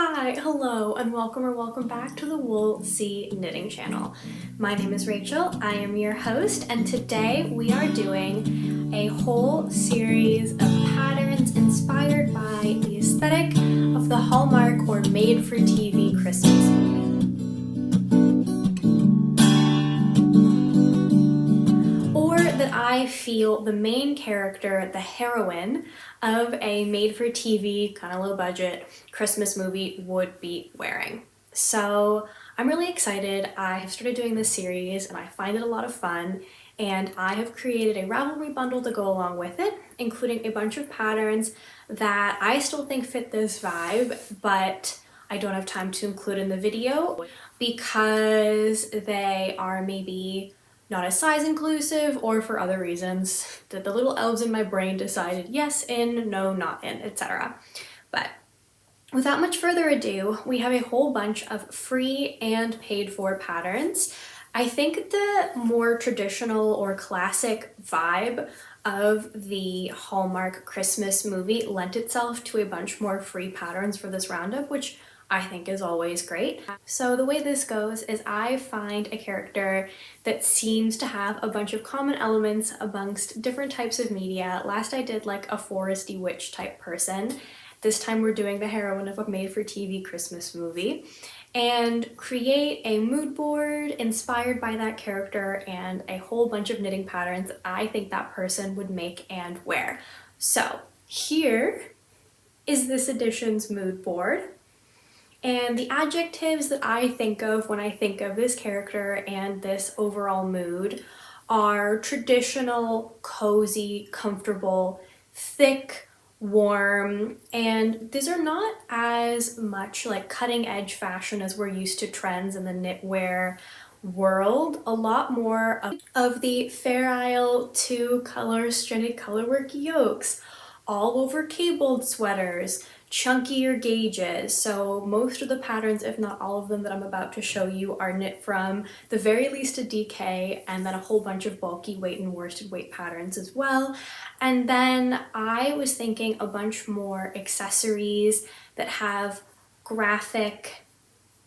Hi, hello, and welcome or welcome back to the Wool Sea Knitting channel. My name is Rachel, I am your host, and today we are doing a whole series of patterns inspired by the aesthetic of the Hallmark or made-for-TV Christmas movie. Or that I feel the main character, the heroine of a made-for-TV, kind of low-budget Christmas movie would be wearing. So I'm really excited. I have started doing this series and I find it a lot of fun, and I have created a Ravelry bundle to go along with it, including a bunch of patterns that I still think fit this vibe, but I don't have time to include in the video because they are maybe not as size inclusive or for other reasons that the little elves in my brain decided yes in, no not in, etc. But without much further ado, we have a whole bunch of free and paid for patterns. I think the more traditional or classic vibe of the Hallmark Christmas movie lent itself to a bunch more free patterns for this roundup, which I think is always great. So the way this goes is I find a character that seems to have a bunch of common elements amongst different types of media. Last I did like a foresty witch type person. This time we're doing the heroine of a made-for-TV Christmas movie, and create a mood board inspired by that character and a whole bunch of knitting patterns that I think that person would make and wear. So here is this edition's mood board. And the adjectives that I think of when I think of this character and this overall mood are traditional, cozy, comfortable, thick, warm, and these are not as much like cutting edge fashion as we're used to trends in the knitwear world. A lot more of the Fair Isle 2 color stranded colorwork yokes, all over cabled sweaters, chunkier gauges. So most of the patterns, if not all of them that I'm about to show you, are knit from the very least a DK, and then a whole bunch of bulky weight and worsted weight patterns as well. And then I was thinking a bunch more accessories that have graphic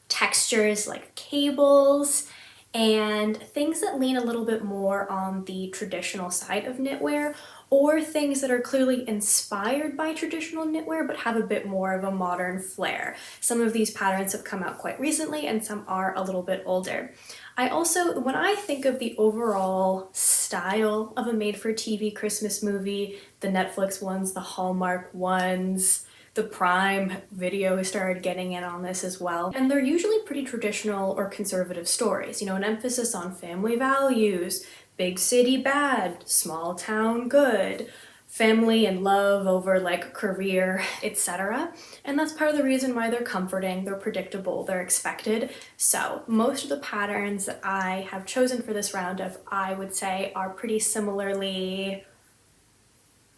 textures like cables and things that lean a little bit more on the traditional side of knitwear, or things that are clearly inspired by traditional knitwear but have a bit more of a modern flair. Some of these patterns have come out quite recently and some are a little bit older. I also, when I think of the overall style of a made-for-TV Christmas movie, the Netflix ones, the Hallmark ones, the Prime Video has started getting in on this as well. And they're usually pretty traditional or conservative stories, you know, an emphasis on family values, big city bad, small town good, family and love over like career, etc. And that's part of the reason why they're comforting, they're predictable, they're expected. So most of the patterns that I have chosen for this roundup, I would say, are pretty similarly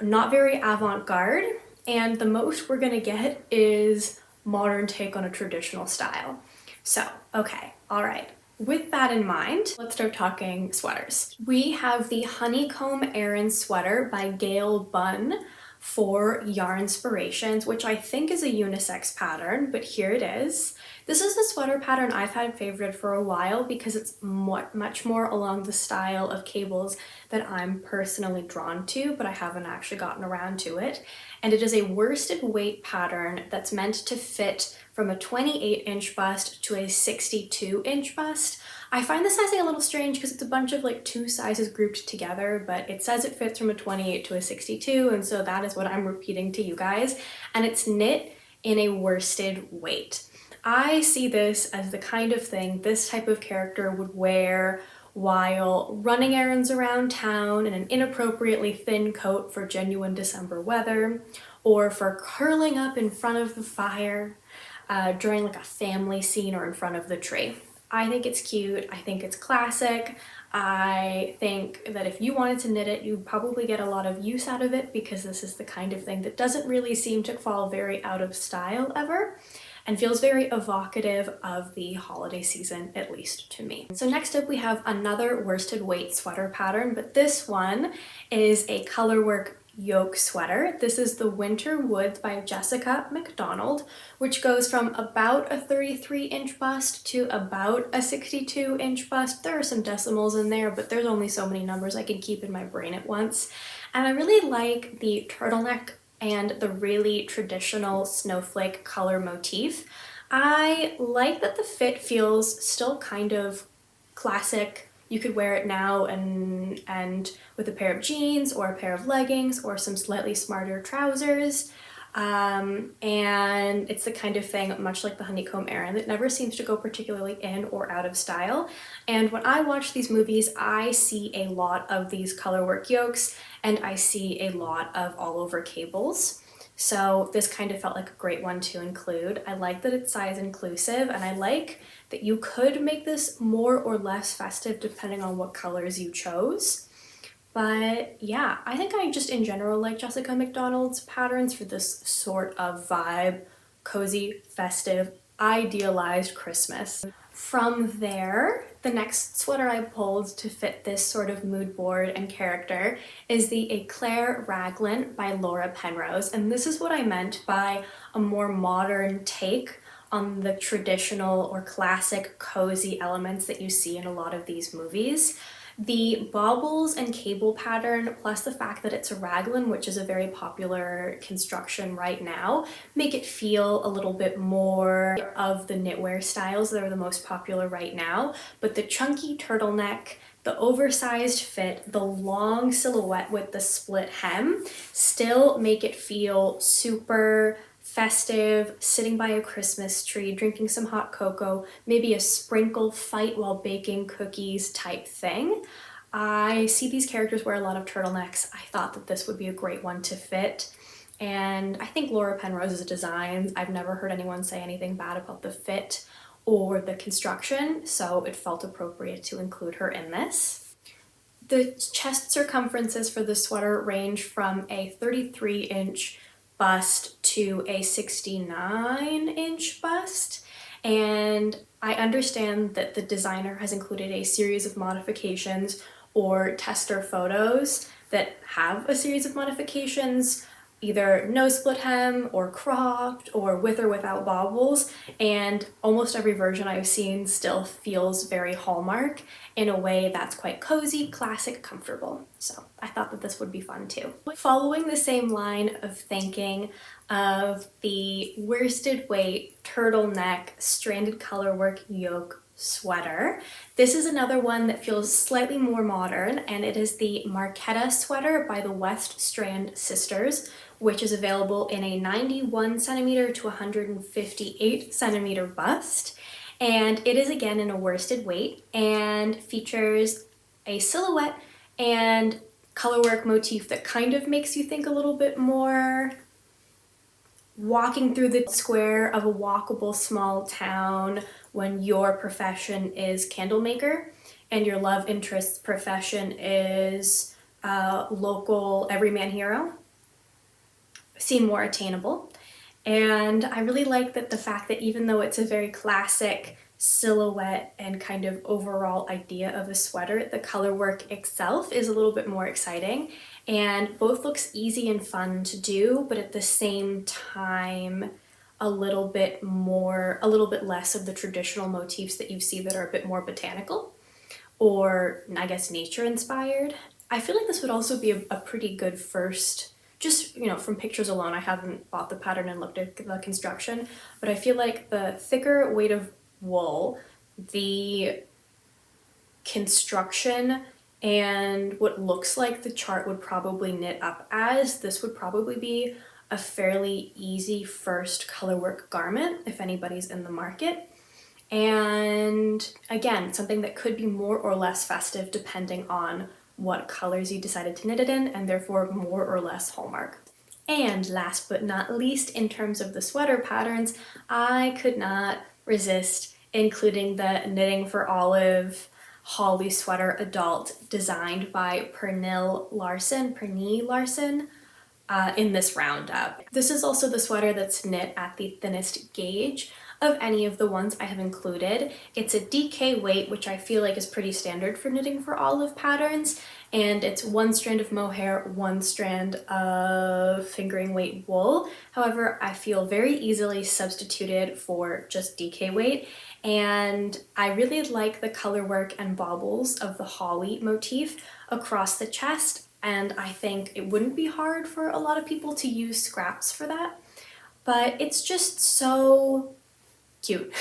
not very avant-garde, and the most we're gonna get is modern take on a traditional style. So, okay, all right. With that in mind, let's start talking sweaters. We have the Honeycomb Aran sweater by Gail Bunn for Yarnspirations, which I think is a unisex pattern, but here it is. This is a sweater pattern I've had favored for a while because it's much more along the style of cables that I'm personally drawn to, but I haven't actually gotten around to it. And it is a worsted weight pattern that's meant to fit from a 28-inch bust to a 62-inch bust. I find the sizing a little strange because it's a bunch of like two sizes grouped together, but it says it fits from a 28 to a 62, and so that is what I'm repeating to you guys. And it's knit in a worsted weight. I see this as the kind of thing this type of character would wear while running errands around town in an inappropriately thin coat for genuine December weather, or for curling up in front of the fire during like a family scene or in front of the tree. I think it's cute, I think it's classic. I think that if you wanted to knit it, you'd probably get a lot of use out of it because this is the kind of thing that doesn't really seem to fall very out of style ever, and feels very evocative of the holiday season, at least to me. So next up we have another worsted weight sweater pattern, but this one is a colorwork yoke sweater. This is the Winter Woods by Jessica McDonald, which goes from about a 33-inch bust to about a 62-inch bust. There are some decimals in there, but there's only so many numbers I can keep in my brain at once. And I really like the turtleneck and the really traditional snowflake color motif. I like that the fit feels still kind of classic. You could wear it now and with a pair of jeans or a pair of leggings or some slightly smarter trousers. And it's the kind of thing, much like the honeycomb Erin, that never seems to go particularly in or out of style. And when I watch these movies, I see a lot of these colorwork yokes and I see a lot of all over cables. So this kind of felt like a great one to include. I like that it's size inclusive, and I like that you could make this more or less festive depending on what colors you chose. But yeah, I think I just in general like Jessica McDonald's patterns for this sort of vibe, cozy, festive, idealized Christmas. From there, the next sweater I pulled to fit this sort of mood board and character is the Eclair Raglan by Laura Penrose, and this is what I meant by a more modern take on the traditional or classic cozy elements that you see in a lot of these movies. The baubles and cable pattern, plus the fact that it's a raglan, which is a very popular construction right now, make it feel a little bit more of the knitwear styles that are the most popular right now. But the chunky turtleneck, the oversized fit, the long silhouette with the split hem still make it feel super festive, sitting by a Christmas tree, drinking some hot cocoa, maybe a sprinkle fight while baking cookies type thing. I see these characters wear a lot of turtlenecks. I thought that this would be a great one to fit. And I think Laura Penrose's designs, I've never heard anyone say anything bad about the fit or the construction, so it felt appropriate to include her in this. The chest circumferences for the sweater range from a 33-inch bust to a 69-inch bust, and I understand that the designer has included a series of modifications or tester photos that have a series of modifications, either no split hem or cropped or with or without baubles, and almost every version I've seen still feels very Hallmark in a way that's quite cozy, classic, comfortable. So I thought that this would be fun too. Following the same line of thinking of the worsted weight turtleneck stranded colorwork yoke sweater. This is another one that feels slightly more modern, and it is the Marquetta sweater by the West Strand Sisters, which is available in a 91 centimeter to 158 centimeter bust. And it is again in a worsted weight and features a silhouette and colorwork motif that kind of makes you think a little bit more walking through the square of a walkable small town when your profession is candle maker and your love interest's profession is local everyman hero. Seem more attainable. And I really like that the fact that even though it's a very classic silhouette and kind of overall idea of a sweater, the color work itself is a little bit more exciting, and both looks easy and fun to do, but at the same time a little bit less of the traditional motifs that you see that are a bit more botanical or I guess nature inspired. I feel like this would also be a pretty good first, just, you know, from pictures alone. I haven't bought the pattern and looked at the construction, but I feel like the thicker weight of wool, the construction, and what looks like the chart would probably knit up as, this would probably be a fairly easy first colorwork garment if anybody's in the market. And again, something that could be more or less festive depending on what colors you decided to knit it in, and therefore more or less Hallmark. And last but not least, in terms of the sweater patterns, I could not resist including the Knitting for Olive Holly sweater adult designed by Pernille Larsen in this roundup. This is also the sweater that's knit at the thinnest gauge of any of the ones I have included. It's a DK weight, which I feel like is pretty standard for Knitting for Olive patterns, and it's 1 strand of mohair, 1 strand of fingering weight wool. However, I feel very easily substituted for just DK weight, and I really like the color work and baubles of the holly motif across the chest, and I think it wouldn't be hard for a lot of people to use scraps for that, but it's just so cute.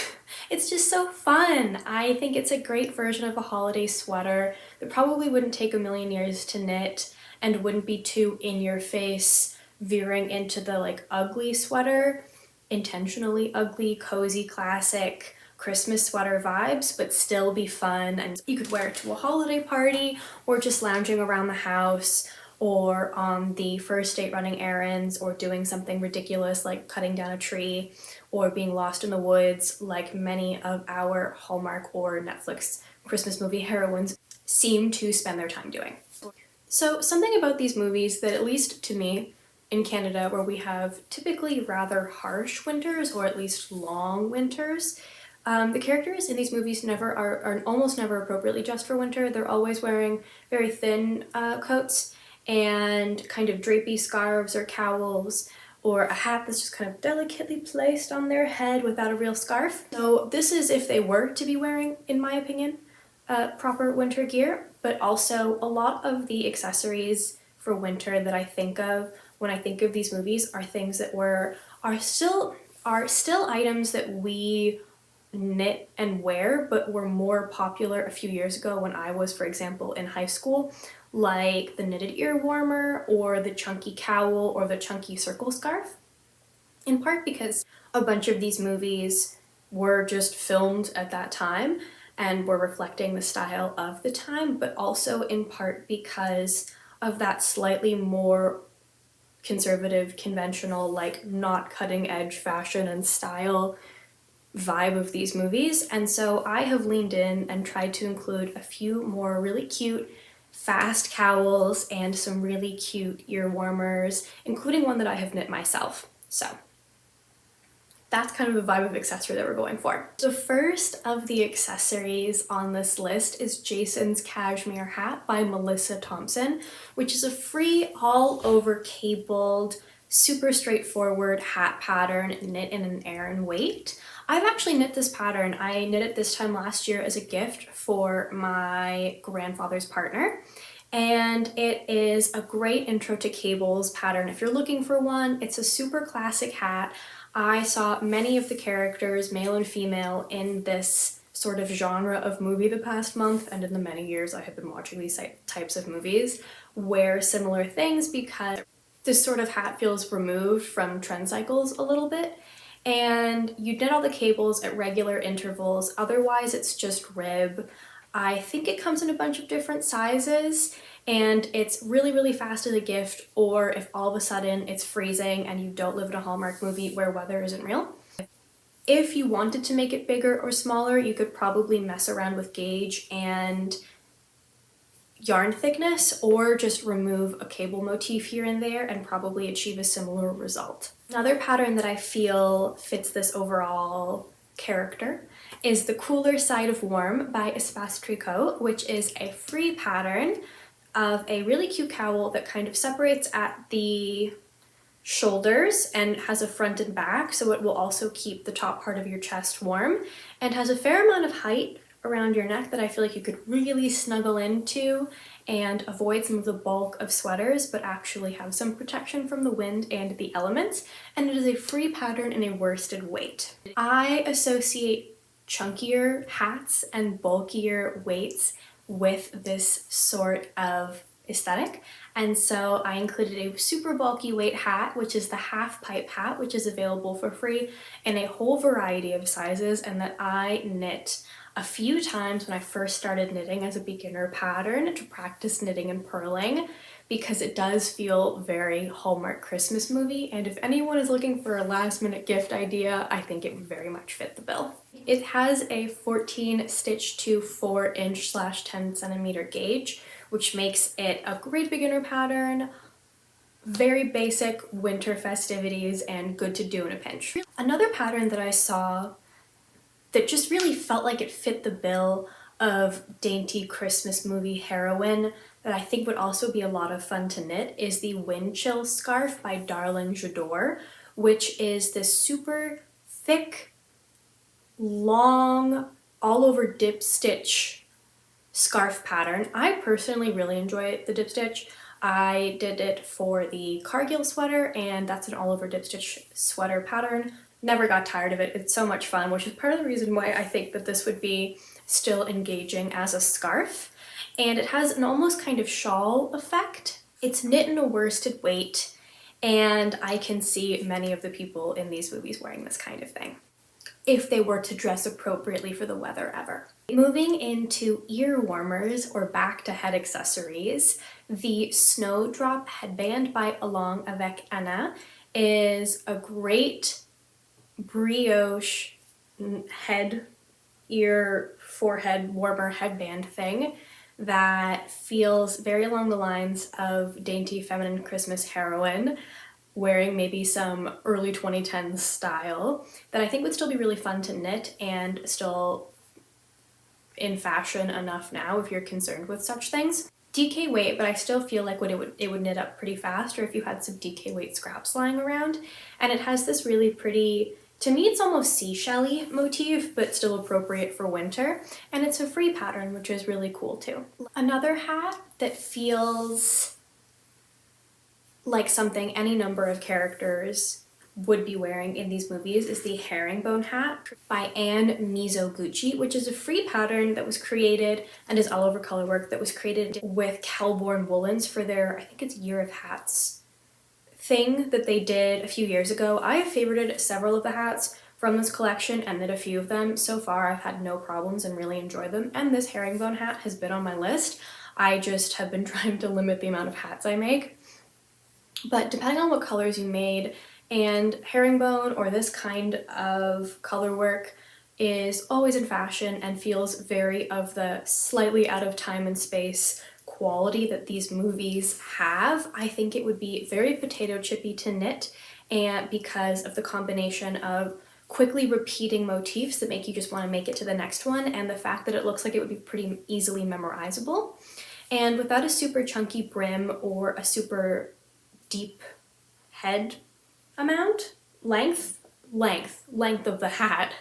It's just so fun. I think it's a great version of a holiday sweater that probably wouldn't take a million years to knit and wouldn't be too in your face, veering into the like ugly sweater, intentionally ugly, cozy, classic Christmas sweater vibes, but still be fun. And you could wear it to a holiday party or just lounging around the house or on the first date running errands or doing something ridiculous like cutting down a tree or being lost in the woods like many of our Hallmark or Netflix Christmas movie heroines seem to spend their time doing. So something about these movies that, at least to me, in Canada, where we have typically rather harsh winters or at least long winters, the characters in these movies are almost never appropriately dressed for winter. They're always wearing very thin coats and kind of drapey scarves or cowls, or a hat that's just kind of delicately placed on their head without a real scarf. So this is if they were to be wearing, in my opinion, proper winter gear, but also a lot of the accessories for winter that I think of when I think of these movies are things that are still items that we knit and wear, but were more popular a few years ago when I was, for example, in high school, like the knitted ear warmer or the chunky cowl or the chunky circle scarf, in part because a bunch of these movies were just filmed at that time and were reflecting the style of the time, but also in part because of that slightly more conservative, conventional, like not cutting edge fashion and style vibe of these movies. And so I have leaned in and tried to include a few more really cute fast cowls and some really cute ear warmers, including one that I have knit myself. So that's kind of the vibe of accessory that we're going for. The first of the accessories on this list is Jason's cashmere hat by Melissa Thompson, which is a free all-over cabled, super straightforward hat pattern knit in an Aran weight. I've actually knit this pattern. I knit it this time last year as a gift for my grandfather's partner, and it is a great intro to cables pattern if you're looking for one. It's a super classic hat. I saw many of the characters, male and female, in this sort of genre of movie the past month, and in the many years I have been watching these types of movies, wear similar things because this sort of hat feels removed from trend cycles a little bit, and you knit all the cables at regular intervals. Otherwise it's just rib. I think it comes in a bunch of different sizes, and it's really fast as a gift, or if all of a sudden it's freezing and you don't live in a Hallmark movie where weather isn't real. If you wanted to make it bigger or smaller, you could probably mess around with gauge and yarn thickness, or just remove a cable motif here and there and probably achieve a similar result. Another pattern that I feel fits this overall character is the Cooler Side of Warm by Espace Tricot, which is a free pattern of a really cute cowl that kind of separates at the shoulders and has a front and back, so it will also keep the top part of your chest warm, and has a fair amount of height around your neck that I feel like you could really snuggle into and avoid some of the bulk of sweaters, but actually have some protection from the wind and the elements. And it is a free pattern in a worsted weight. I associate chunkier hats and bulkier weights with this sort of aesthetic, and so I included a super bulky weight hat, which is the half pipe hat, which is available for free in a whole variety of sizes, and that I knit a few times when I first started knitting as a beginner pattern to practice knitting and purling, because it does feel very Hallmark Christmas movie, and if anyone is looking for a last minute gift idea, I think it would very much fit the bill. It has a 14 stitch to 4 inch / 10 centimeter gauge, which makes it a great beginner pattern, very basic winter festivities, and good to do in a pinch. Another pattern that I saw that just really felt like it fit the bill of dainty Christmas movie heroine that I think would also be a lot of fun to knit is the Wind Chill scarf by Darling J'adore, which is this super thick, long, all over dip stitch scarf pattern. I personally really enjoy the dip stitch. I did it for the Cargill sweater, and that's an all over dip stitch sweater pattern. Never got tired of it. It's so much fun, which is part of the reason why I think that this would be still engaging as a scarf. And it has an almost kind of shawl effect. It's knit in a worsted weight, and I can see many of the people in these movies wearing this kind of thing, if they were to dress appropriately for the weather ever. Moving into ear warmers or back to head accessories, the Snowdrop headband by Along Avec Anna is a great brioche head, ear, forehead warmer headband thing that feels very along the lines of dainty feminine Christmas heroine, wearing maybe some early 2010s style that I think would still be really fun to knit and still in fashion enough now if you're concerned with such things. DK weight, but I still feel like it would knit up pretty fast, or if you had some DK weight scraps lying around. And it has this really pretty, to me it's almost seashell-y motif, but still appropriate for winter. And it's a free pattern, which is really cool too. Another hat that feels like something any number of characters would be wearing in these movies is the herringbone hat by Anne Mizoguchi, which is a free pattern that was created and is all over colorwork that was created with Kelborn Woolens for their, I think it's Year of Hats thing that they did a few years ago. I have favorited several of the hats from this collection and knit a few of them. So far I've had no problems and really enjoyed them, and this herringbone hat has been on my list. I just have been trying to limit the amount of hats I make. But depending on what colors you made, and herringbone or this kind of color work is always in fashion and feels very of the slightly out of time and space quality that these movies have. I think it would be very potato chippy to knit, and because of the combination of quickly repeating motifs that make you just want to make it to the next one, and the fact that it looks like it would be pretty easily memorizable. And without a super chunky brim or a super deep head amount, length of the hat,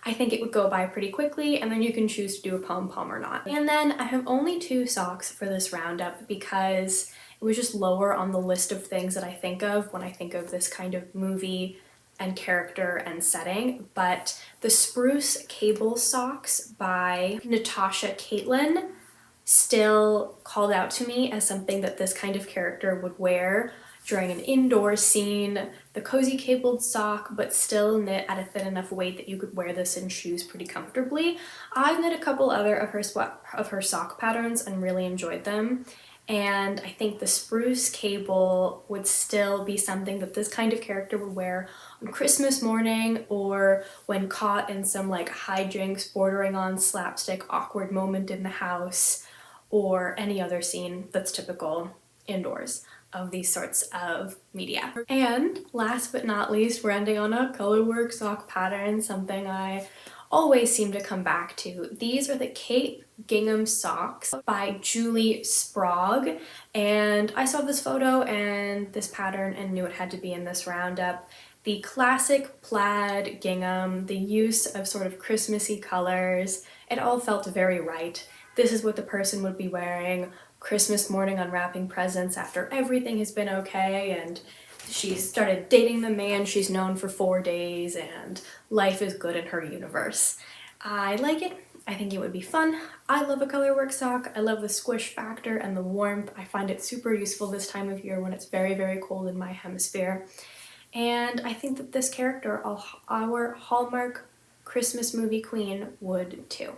I think it would go by pretty quickly, and then you can choose to do a pom-pom or not. And then I have only 2 socks for this roundup because it was just lower on the list of things that I think of when I think of this kind of movie and character and setting, but the Spruce Cable socks by Natasha Caitlin still called out to me as something that this kind of character would wear during an indoor scene. The cozy cabled sock, but still knit at a thin enough weight that you could wear this in shoes pretty comfortably. I've knit a couple other of her sock patterns and really enjoyed them. And I think the spruce cable would still be something that this kind of character would wear on Christmas morning, or when caught in some like hijinks bordering on slapstick awkward moment in the house, or any other scene that's typical indoors of these sorts of media. And last but not least, we're ending on a colorwork sock pattern, something I always seem to come back to. These are the Cape Gingham socks by Julie Sprague, and I saw this photo and this pattern and knew it had to be in this roundup. The classic plaid gingham, the use of sort of Christmassy colors, it all felt very right. This is what the person would be wearing Christmas morning, unwrapping presents after everything has been okay and she started dating the man she's known for 4 days and life is good in her universe. I like it. I think it would be fun. I love a colorwork sock. I love the squish factor and the warmth. I find it super useful this time of year when it's very, very cold in my hemisphere. And I think that this character, our Hallmark Christmas movie queen, would too.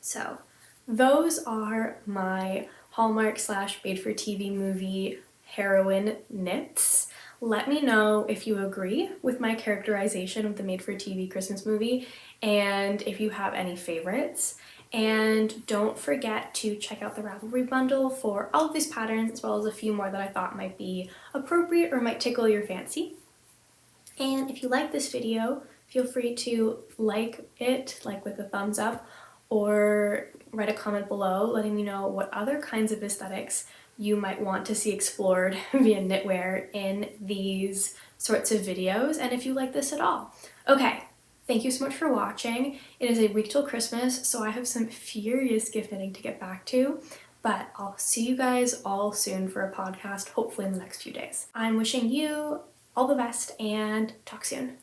So those are my Hallmark / made for TV movie heroine knits. Let me know if you agree with my characterization of the made for TV Christmas movie and if you have any favorites. And don't forget to check out the Ravelry bundle for all of these patterns, as well as a few more that I thought might be appropriate or might tickle your fancy. And if you like this video, feel free to like it, like with a thumbs up, or write a comment below letting me know what other kinds of aesthetics you might want to see explored via knitwear in these sorts of videos, and if you like this at all. Okay, thank you so much for watching. It is a week till Christmas, so I have some furious gift knitting to get back to, but I'll see you guys all soon for a podcast, hopefully in the next few days. I'm wishing you all the best and talk soon.